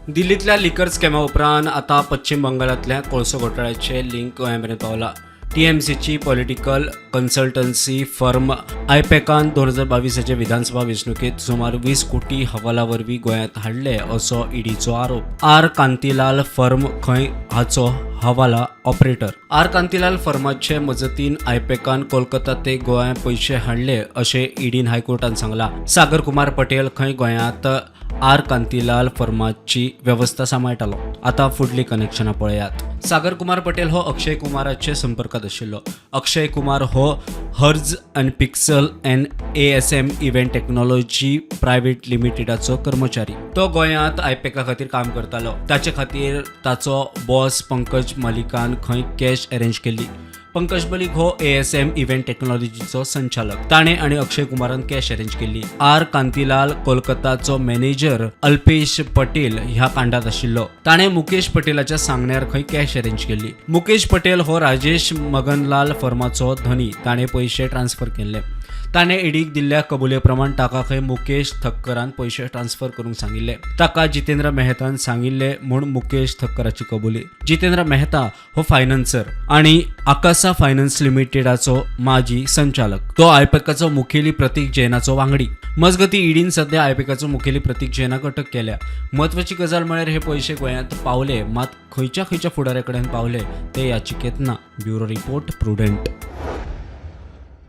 दिल्लीतल्या लिकर स्कॅमा उपरांत आतां पश्चिम बंगालांतल्या कोळसो घोटाळ्याचे लिंक गोंयांमेरेन पावला. टीएमसीची पॉलिटिकल कन्सल्टन्सी फर्म आयपॅकान 2022चे विधानसभा वेंचणुकेत सुमार 20 कोटी हवाला वरवीं गोंयांत हाडले असो ईडीचो आरोप. आर कांतीलाल फर्म खंय हाचो हवाला ऑपरेटर. आर कांतीलाल फर्माचे मजतीन आयपॅकान कोलकाता ते गोंयांत पयशे हाडले अशें ईडीन हायकोर्टान सांगला. सागर कुमार पटेल खंय गोंयांत आर कांतीलाल फर्माची वेवस्था सांबाळटालो. आतां फुडली कनेक्शनां पळयात. सागर कुमार पटेल हो अक्षय कुमाराचे संपर्कात आशिल्लो. अक्षय कुमार हो हर्ज अँड पिक्सल एन ASM इव्हेंट टेक्नॉलॉजी प्रायव्हेट लिमिटेडाचो कर्मचारी. तो गोंयांत आयपॅका खातीर काम करतालो. ताचे खातीर ताचो बॉस पंकज मलिकान खंय कॅश अरेंज केल्ली. पंकज मलिक हो ASM इव्हेंट टेक्नॉलॉजीचो संचालक. ताणे आनी अक्षय कुमारान कॅश अरेंज केल्ली. आर कांतीलाल कोलकाताचो मॅनेजर अल्पेश पटेल ह्या कांडात आशिल्लो. ताणे मुकेश पटेलाच्या सांगण्यार खंय कॅश अरेंज केल्ली. मुकेश पटेल हो राजेश मगनलाल फर्माचो धनी. ताणे पयशे ट्रान्स्फर केल्ले. ताणे ईडीक दिल्ल्या कबुले प्रमाण ताका खंय मुकेश थक्करान पयशे ट्रान्स्फर करूंक सांगिल्ले. ताका जितेंद्र मेहतान सांगिल्ले म्हूण मुकेश थक्कराची कबुली. जितेंद्र मेहता हो फायनान्सर आनी आकासा फायनान्स लिमिटेडाचो माजी संचालक. तो आयपॅकाचो मुखेली प्रतीक जैनाचो वांगडी. मजगती ईडीन सध्या आयपॅकाचो मुखेली प्रतीक जैनाक अटक केल्या. म्हत्वाची गजाल म्हळ्यार हे पयशे गोंयांत पावले, मात खंयच्या फुडाऱ्या कडेन पावले ते याचिकेंत ना. Bureau report prudent.